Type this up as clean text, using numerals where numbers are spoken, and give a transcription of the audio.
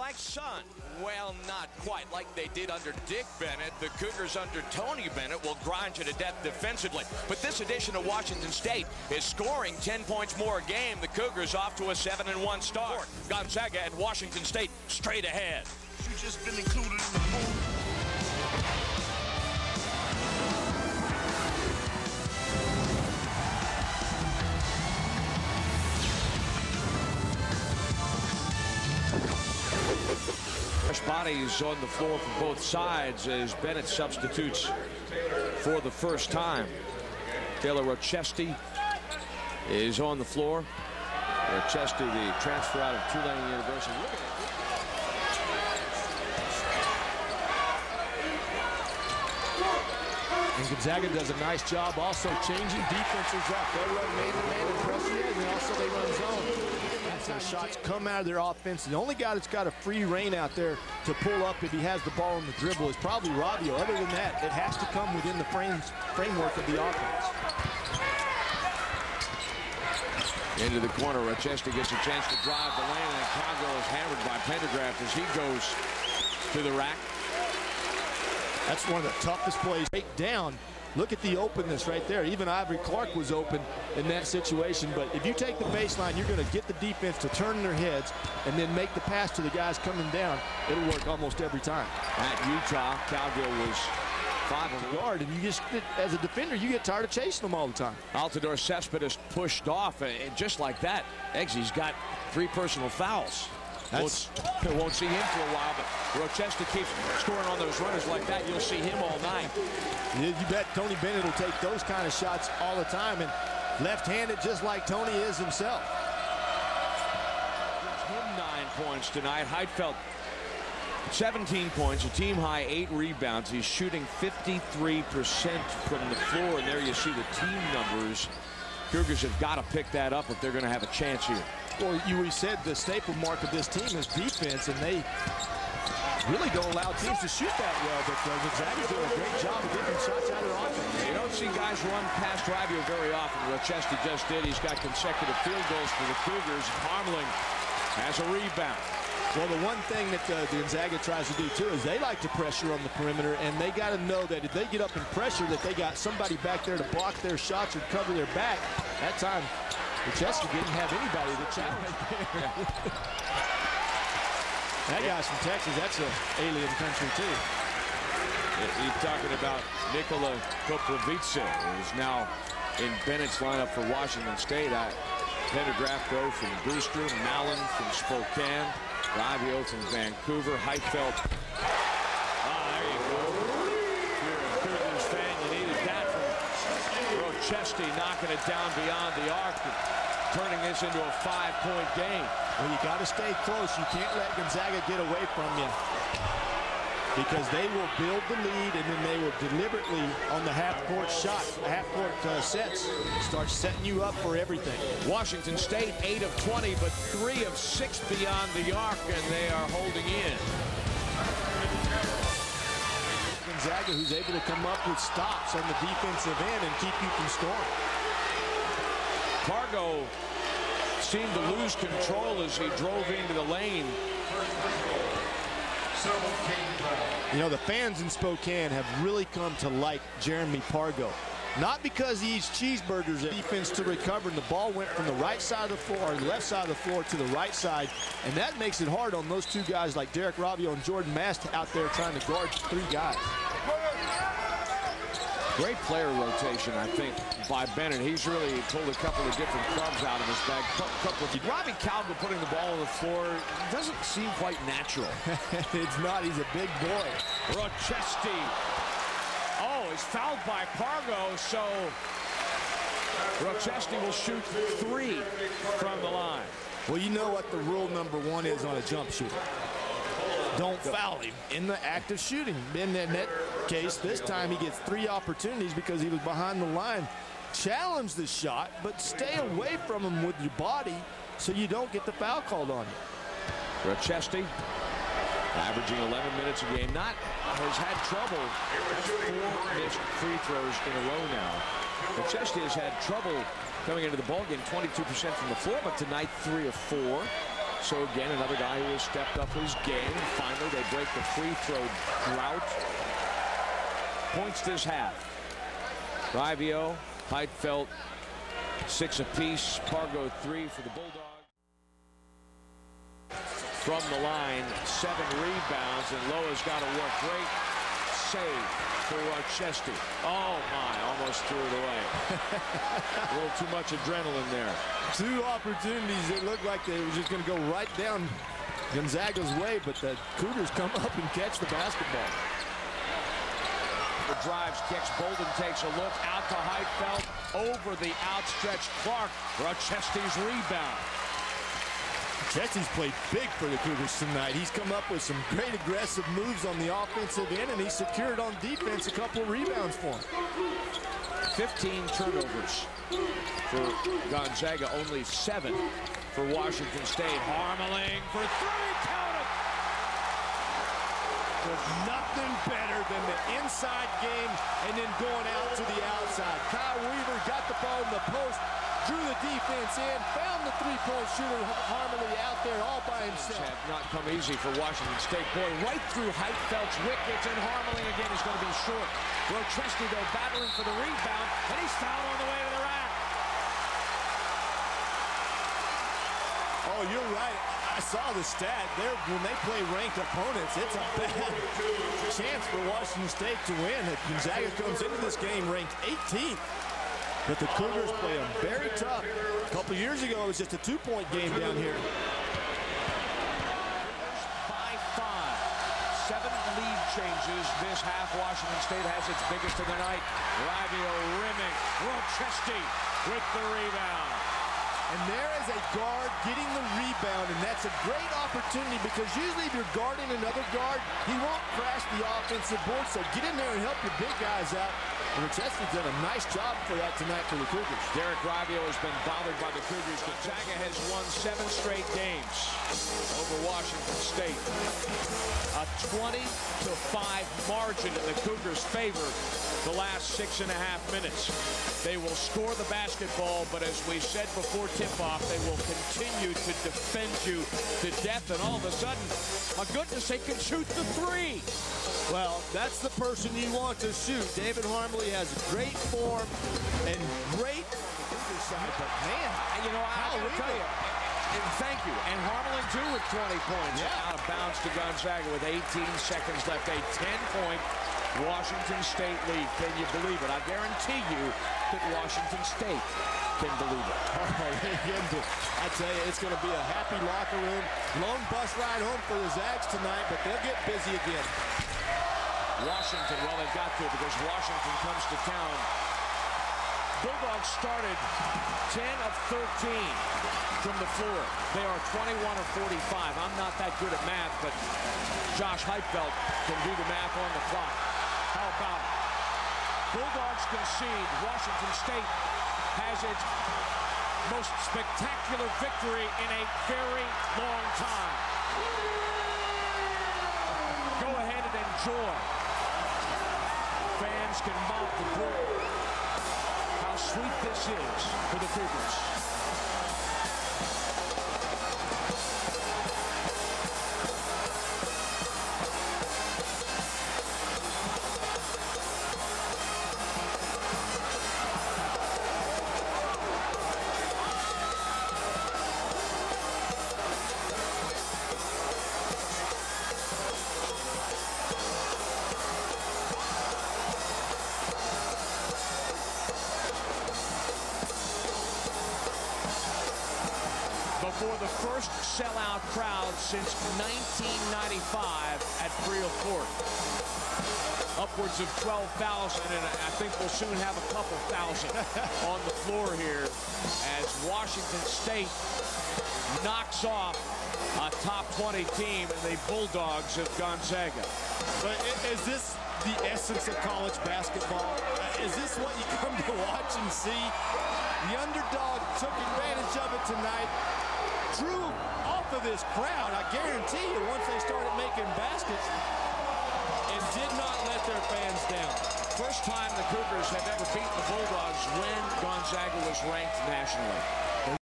like sun? Well, not quite. Like they did under Dick Bennett, the Cougars under Tony Bennett will grind you to death defensively. But this edition of Washington State is scoring 10 points more a game. The Cougars off to a 7-1 start. Gonzaga and Washington State straight ahead. You've just been included in the pool. Fresh bodies on the floor from both sides as Bennett substitutes for the first time. Taylor Rochesti is on the floor. Rochesti, the transfer out of Tulane University. Look at it. And Gonzaga does a nice job also changing defenses up. They run man-to-man and press you, and also they run zone. Their shots come out of their offense. The only guy that's got a free reign out there to pull up if he has the ball on the dribble is probably Rabbio. Other than that, it has to come within the framework of the offense. Into the corner, Rochester gets a chance to drive the lane, and Congo is hammered by Pendergraft as he goes to the rack. That's one of the toughest plays. Right down. Look at the openness right there. Even Ivory Clark was open in that situation. But if you take the baseline, you're going to get the defense to turn their heads and then make the pass to the guys coming down. It'll work almost every time. At Utah, Calgill was 5 on the guard, and you just, as a defender, you get tired of chasing them all the time. Altidore Cespedes pushed off, and just like that, Eggsy's got 3 personal fouls. Won't see him for a while, but Rochester keeps scoring on those runners like that. You'll see him all night. You bet Tony Bennett will take those kind of shots all the time, and left-handed just like Tony is himself. Him 9 points tonight. Heidfeld 17 points, a team high 8 rebounds. He's shooting 53% from the floor, and there you see the team numbers. Cougars have got to pick that up if they're going to have a chance here. Well, we said the staple mark of this team is defense, and they really don't allow teams to shoot that well, but Gonzaga's doing a great job of getting shots out of their offense. You don't see guys run past Rabbio very often. Rochester just did. He's got consecutive field goals for the Cougars. Harmling has a rebound. Well, the one thing that Gonzaga tries to do, too, is they like to pressure on the perimeter, and they got to know that if they get up and pressure, that they got somebody back there to block their shots or cover their back. That time, Rochester didn't have anybody to challenge there. That guy's from Texas. That's an alien country, too. You're talking about Nikola Koprivice, who's now in Bennett's lineup for Washington State. Pendergraft though from Brewster, Mallon from Spokane, Rabbio from Vancouver, Heidfeld. There you go. If you're a Cougars fan, you needed that from Rochester, knocking it down beyond the arc, turning this into a 5-point game. Well, you got to stay close. You can't let Gonzaga get away from you, because they will build the lead, and then they will deliberately, on the half-court shot, half-court sets, start setting you up for everything. Washington State 8 of 20, but 3 of 6 beyond the arc, and they are holding in. Gonzaga, who's able to come up with stops on the defensive end and keep you from scoring. Pargo seemed to lose control as he drove into the lane. You know, the fans in Spokane have really come to like Jeremy Pargo. Not because he eats cheeseburgers at defense to recover, and the ball went from the right side of the floor, or the left side of the floor to the right side, and that makes it hard on those 2 guys like Derek Rabbio and Jordan Mast out there trying to guard 3 guys. Great player rotation, I think, by Bennett. He's really pulled a couple of different clubs out of his bag. Robbie Calgill putting the ball on the floor doesn't seem quite natural. It's not. He's a big boy. Rochester. Oh, he's fouled by Pargo, so Rochester will shoot 3 from the line. Well, you know what the rule number 1 is on a jump shooter. Don't foul him in the act of shooting. In that case, this time he gets 3 opportunities because he was behind the line. Challenge the shot, but stay away from him with your body so you don't get the foul called on you. Rochester, averaging 11 minutes a game, has had trouble. That's 4 missed free throws in a row now. Rochester has had trouble coming into the ballgame, 22% from the floor, but tonight 3 of 4. So again, another guy who has stepped up his game. Finally, they break the free throw drought. Points this half. Rivio, Heidfeld, 6 apiece. Pargo 3 for the Bulldogs. From the line, 7 rebounds, and Loa's got to work. Great save for Rochester. Oh my, almost threw it away. A little too much adrenaline there. 2 opportunities. It looked like they were just going to go right down Gonzaga's way, but the Cougars come up and catch the basketball. The drives, kicks, Bolden takes a look, out to Heidfeld, over the outstretched Clark. Rochester's rebound. Chetsy's played big for the Cougars tonight. He's come up with some great aggressive moves on the offensive end, and he secured on defense a couple of rebounds for him. 15 turnovers for Gonzaga, only 7 for Washington State. Harmeling for 3, count it! There's nothing better than the inside game and then going out to the outside. Kyle Weaver got the ball in the post, drew the defense in, found the three-point shooter Harmony out there all by himself. Have not come easy for Washington State. Boy, right through Heidfeld's wickets, and Harmeling again is going to be short. Rochester, though, battling for the rebound, and he's fouled on the way to the rack. Oh, you're right. I saw the stat there. When they play ranked opponents, it's a bad chance for Washington State to win. Gonzaga comes into this game ranked 18th. But the Cougars play them very tough. A couple years ago, it was just a 2-point game down here. By 5. 7 lead changes this half. Washington State has its biggest of the night. Rivio rimming. Rochester with the rebound. And there is a guard getting the rebound, and that's a great opportunity because usually if you're guarding another guard, he won't crash the offensive board, so get in there and help your big guys out. And Rochester's done a nice job for that tonight for the Cougars. Derek Rivio has been bothered by the Cougars. Gonzaga has won 7 straight games over Washington State. A 20-5 margin in the Cougars' favor the last 6.5 minutes. They will score the basketball, but as we said before tip-off, they will continue to defend you to death, and all of a sudden, my goodness, they can shoot the 3. Well, that's the person you want to shoot. David Harmley has great form and great on the Cougars side, but man, you know, I gotta tell you, and thank you. And Harmeling, too, with 20 points. Yeah. Out of bounds to Gonzaga with 18 seconds left. A 10-point Washington State lead. Can you believe it? I guarantee you that Washington State can believe it. I tell you, it's going to be a happy locker room. Long bus ride home for the Zags tonight, but they'll get busy again. Washington, well, they've got to because Washington comes to town. Bulldogs started 10 of 13 from the floor. They are 21 of 45. I'm not that good at math, but Josh Heidfeld can do the math on the clock. How about it? Bulldogs concede. Washington State has its most spectacular victory in a very long time. Go ahead and enjoy. Fans can mount the ball. How sweet this is for the Cougars. For the first sellout crowd since 1995 at Friel Court. Upwards of 12,000, and I think we'll soon have a couple thousand on the floor here as Washington State knocks off a top 20 team in the Bulldogs of Gonzaga. But is this the essence of college basketball? Is this what you come to watch and see? The underdog took advantage of it tonight. Drew off of this crowd, I guarantee you, once they started making baskets, and did not let their fans down. First time the Cougars have ever beaten the Bulldogs when Gonzaga was ranked nationally.